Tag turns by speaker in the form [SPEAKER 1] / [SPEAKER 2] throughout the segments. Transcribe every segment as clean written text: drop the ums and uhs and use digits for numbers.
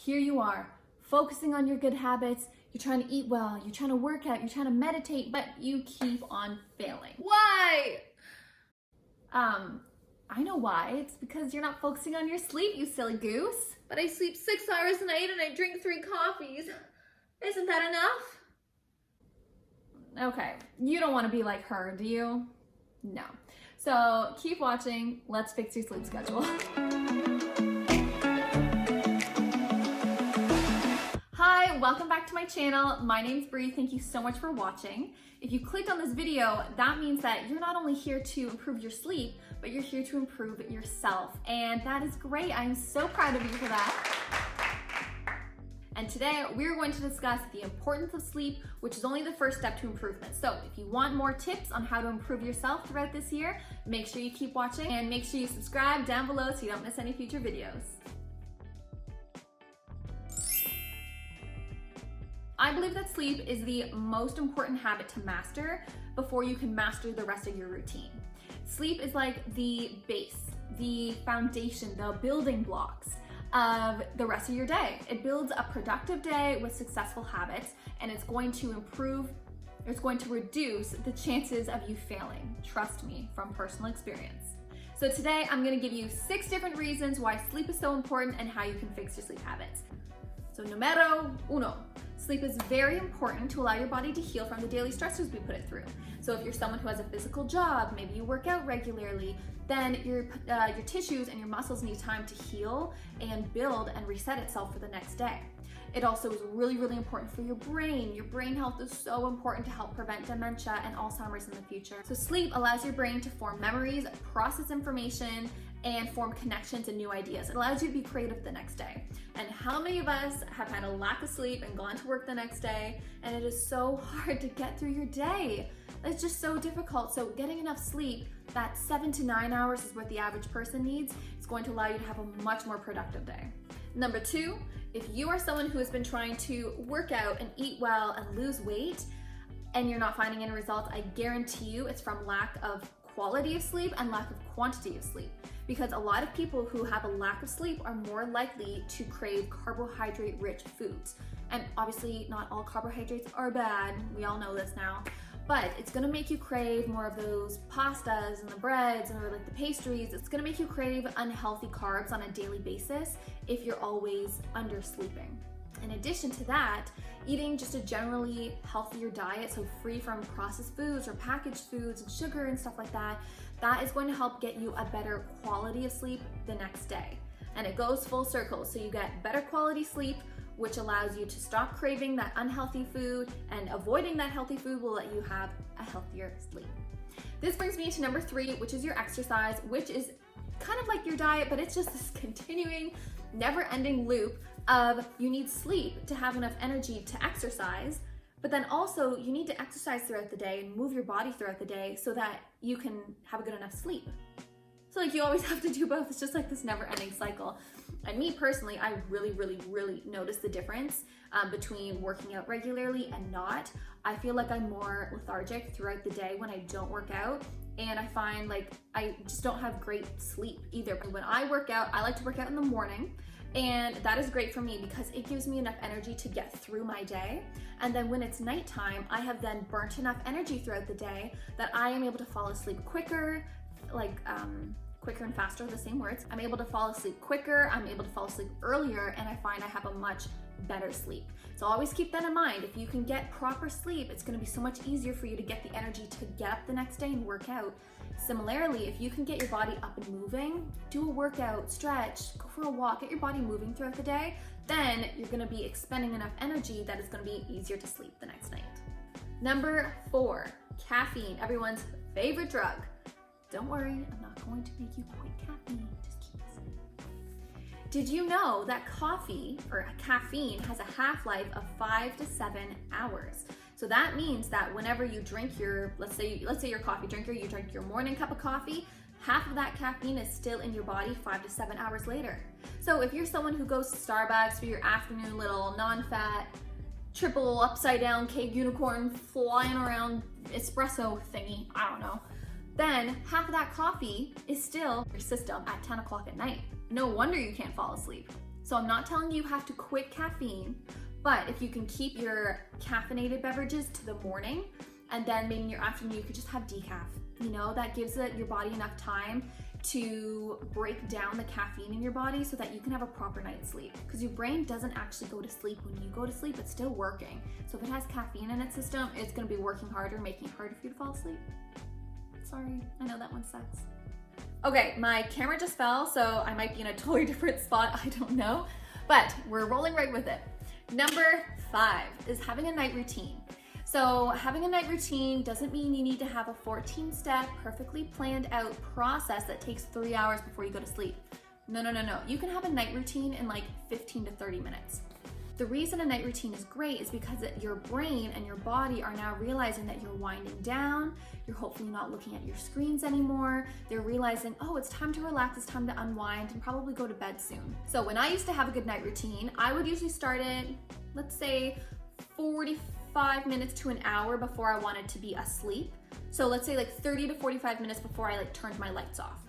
[SPEAKER 1] here you are, focusing on your good habits, you're trying to eat well, you're trying to work out, you're trying to meditate, but you keep on failing.
[SPEAKER 2] Why?
[SPEAKER 1] I know why. It's because you're not focusing on your sleep, you silly goose.
[SPEAKER 2] But I sleep 6 hours a night and I drink 3 coffees. Isn't that enough?
[SPEAKER 1] Okay, you don't want to be like her, do you? No. So keep watching. Let's fix your sleep schedule. Hi, welcome back to my channel. My name's Bree. Thank you so much for watching. If you clicked on this video, that means that you're not only here to improve your sleep, but you're here to improve yourself. And that is great. I'm so proud of you for that. And today we're going to discuss the importance of sleep, which is only the first step to improvement. So if you want more tips on how to improve yourself throughout this year, make sure you keep watching and make sure you subscribe down below so you don't miss any future videos. I believe that sleep is the most important habit to master before you can master the rest of your routine. Sleep is like the base, the foundation, the building blocks of the rest of your day. It builds a productive day with successful habits, and it's going to reduce the chances of you failing. Trust me, from personal experience. So today I'm gonna give you 6 different reasons why sleep is so important and how you can fix your sleep habits. So numero uno, sleep is very important to allow your body to heal from the daily stressors we put it through. So if you're someone who has a physical job, maybe you work out regularly, then your tissues and your muscles need time to heal and build and reset itself for the next day. It also is really, really important for your brain. Your brain health is so important to help prevent dementia and Alzheimer's in the future. So sleep allows your brain to form memories, process information, and form connections and new ideas. It allows you to be creative the next day. And how many of us have had a lack of sleep and gone to work the next day, and it is so hard to get through your day? It's just so difficult. So getting enough sleep, that 7 to 9 hours is what the average person needs. It's going to allow you to have a much more productive day. Number 2, if you are someone who has been trying to work out and eat well and lose weight, and you're not finding any results, I guarantee you it's from lack of quality of sleep and lack of quantity of sleep. Because a lot of people who have a lack of sleep are more likely to crave carbohydrate-rich foods. And obviously not all carbohydrates are bad, we all know this now, but it's gonna make you crave more of those pastas and the breads and like the pastries. It's gonna make you crave unhealthy carbs on a daily basis if you're always undersleeping. In addition to that, eating just a generally healthier diet, so free from processed foods or packaged foods and sugar and stuff like that, that is going to help get you a better quality of sleep the next day. And it goes full circle, so you get better quality sleep, which allows you to stop craving that unhealthy food, and avoiding that healthy food will let you have a healthier sleep. This brings me to number 3, which is your exercise, which is kind of like your diet, but it's just this continuing, never-ending loop of you need sleep to have enough energy to exercise, but then also you need to exercise throughout the day and move your body throughout the day so that you can have a good enough sleep. So like you always have to do both. It's just like this never-ending cycle. And me personally, I really notice the difference between working out regularly and not. I feel like I'm more lethargic throughout the day when I don't work out, and I find like I just don't have great sleep either. When I work out, I like to work out in the morning, and that is great for me because it gives me enough energy to get through my day. And then when it's nighttime, I have then burnt enough energy throughout the day that I am able to fall asleep quicker, quicker and faster are the same words. I'm able to fall asleep quicker, I'm able to fall asleep earlier, and I find I have a much better sleep. So always keep that in mind. If you can get proper sleep, it's gonna be so much easier for you to get the energy to get up the next day and work out. Similarly, if you can get your body up and moving, do a workout, stretch, go for a walk, get your body moving throughout the day, then you're gonna be expending enough energy that it's gonna be easier to sleep the next night. Number 4, caffeine, everyone's favorite drug. Don't worry, I'm not going to make you quit caffeine, just keep listening. Did you know that caffeine has a half-life of 5 to 7 hours? So that means that whenever you drink your, let's say you're a coffee drinker, you drink your morning cup of coffee, half of that caffeine is still in your body 5 to 7 hours later. So if you're someone who goes to Starbucks for your afternoon little non-fat, triple upside down cake unicorn flying around espresso thingy, I don't know, then half of that coffee is still in your system at 10 o'clock at night. No wonder you can't fall asleep. So I'm not telling you have to quit caffeine, but if you can keep your caffeinated beverages to the morning, and then maybe in your afternoon you could just have decaf. You know, that gives your body enough time to break down the caffeine in your body so that you can have a proper night's sleep. Because your brain doesn't actually go to sleep when you go to sleep, it's still working. So if it has caffeine in its system, it's gonna be working harder, making it harder for you to fall asleep. Sorry, I know that one sucks. Okay, my camera just fell, so I might be in a totally different spot, I don't know. But we're rolling right with it. Number 5 is having a night routine. So having a night routine doesn't mean you need to have a 14-step, perfectly planned out process that takes 3 hours before you go to sleep. No. You can have a night routine in like 15 to 30 minutes. The reason a night routine is great is because your brain and your body are now realizing that you're winding down, you're hopefully not looking at your screens anymore, they're realizing, oh, it's time to relax, it's time to unwind and probably go to bed soon. So when I used to have a good night routine, I would usually start it, let's say 45 minutes to an hour before I wanted to be asleep. So let's say like 30 to 45 minutes before I like turned my lights off.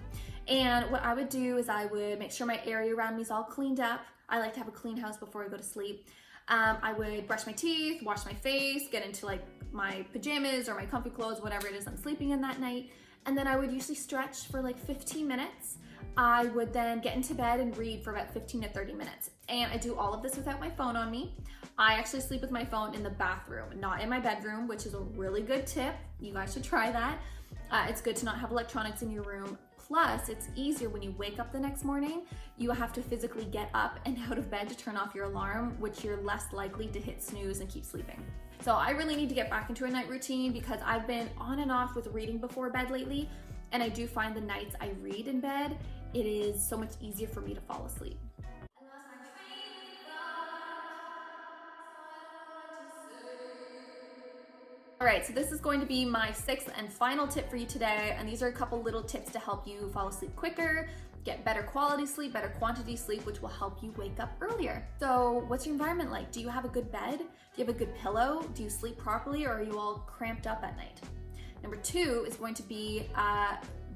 [SPEAKER 1] And what I would do is I would make sure my area around me is all cleaned up. I like to have a clean house before I go to sleep. I would brush my teeth, wash my face, get into like my pajamas or my comfy clothes, whatever it is I'm sleeping in that night. And then I would usually stretch for like 15 minutes. I would then get into bed and read for about 15 to 30 minutes. And I do all of this without my phone on me. I actually sleep with my phone in the bathroom, not in my bedroom, which is a really good tip. You guys should try that. It's good to not have electronics in your room. Plus, it's easier when you wake up the next morning. You have to physically get up and out of bed to turn off your alarm, which you're less likely to hit snooze and keep sleeping. So I really need to get back into a night routine because I've been on and off with reading before bed lately. And I do find the nights I read in bed, it is so much easier for me to fall asleep. All right, so this is going to be my 6th and final tip for you today. And these are a couple little tips to help you fall asleep quicker, get better quality sleep, better quantity sleep, which will help you wake up earlier. So what's your environment like? Do you have a good bed? Do you have a good pillow? Do you sleep properly, or are you all cramped up at night? Number 2 is going to be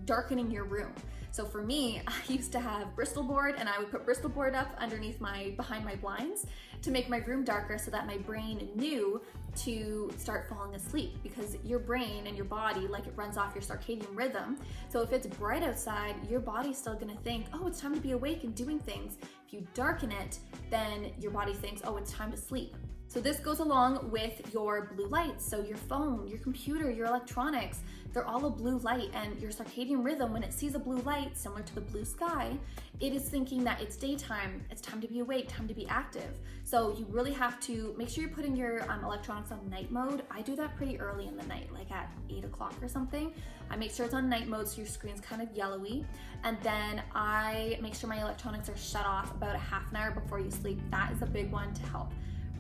[SPEAKER 1] darkening your room. So for me, I used to have Bristol board, and I would put Bristol board up underneath behind my blinds to make my room darker so that my brain knew to start falling asleep, because your brain and your body, like, it runs off your circadian rhythm. So if it's bright outside, your body's still gonna think, oh, it's time to be awake and doing things. If you darken it, then your body thinks, oh, it's time to sleep. So this goes along with your blue lights. So your phone, your computer, your electronics, they're all a blue light, and your circadian rhythm, when it sees a blue light, similar to the blue sky, it is thinking that it's daytime, it's time to be awake, time to be active. So you really have to make sure you're putting your electronics on night mode. I do that pretty early in the night, like at 8 o'clock or something. I make sure it's on night mode so your screen's kind of yellowy. And then I make sure my electronics are shut off about a half an hour before you sleep. That is a big one to help.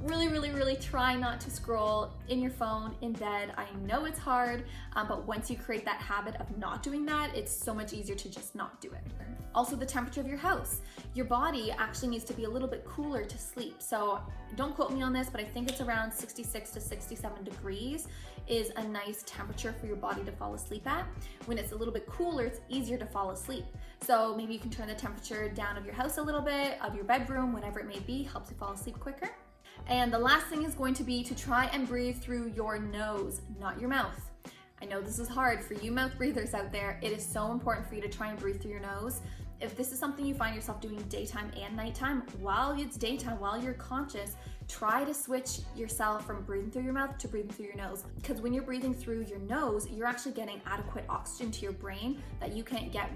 [SPEAKER 1] Really try not to scroll in your phone in bed. I know it's hard, but once you create that habit of not doing that, it's so much easier to just not do it. Also, the temperature of your house. Your body actually needs to be a little bit cooler to sleep. So don't quote me on this, but I think it's around 66 to 67 degrees is a nice temperature for your body to fall asleep at. When it's a little bit cooler, it's easier to fall asleep. So maybe you can turn the temperature down of your house a little bit, of your bedroom, whatever it may be, helps you fall asleep quicker. And the last thing is going to be to try and breathe through your nose, not your mouth. I know this is hard for you mouth breathers out there. It is so important for you to try and breathe through your nose. If this is something you find yourself doing daytime and nighttime, while it's daytime, while you're conscious, try to switch yourself from breathing through your mouth to breathing through your nose. Because when you're breathing through your nose, you're actually getting adequate oxygen to your brain that you can't get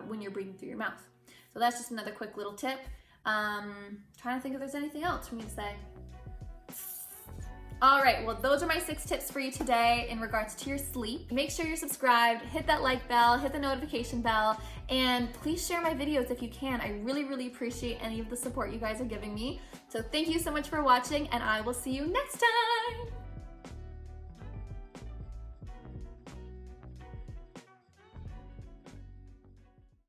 [SPEAKER 1] when you're breathing through your mouth. So that's just another quick little tip. Trying to think if there's anything else for me to say. All right, well, those are my 6 tips for you today in regards to your sleep. Make sure you're subscribed, hit that like bell, hit the notification bell, and please share my videos if you can. I really appreciate any of the support you guys are giving me. So thank you so much for watching, and I will see you next time.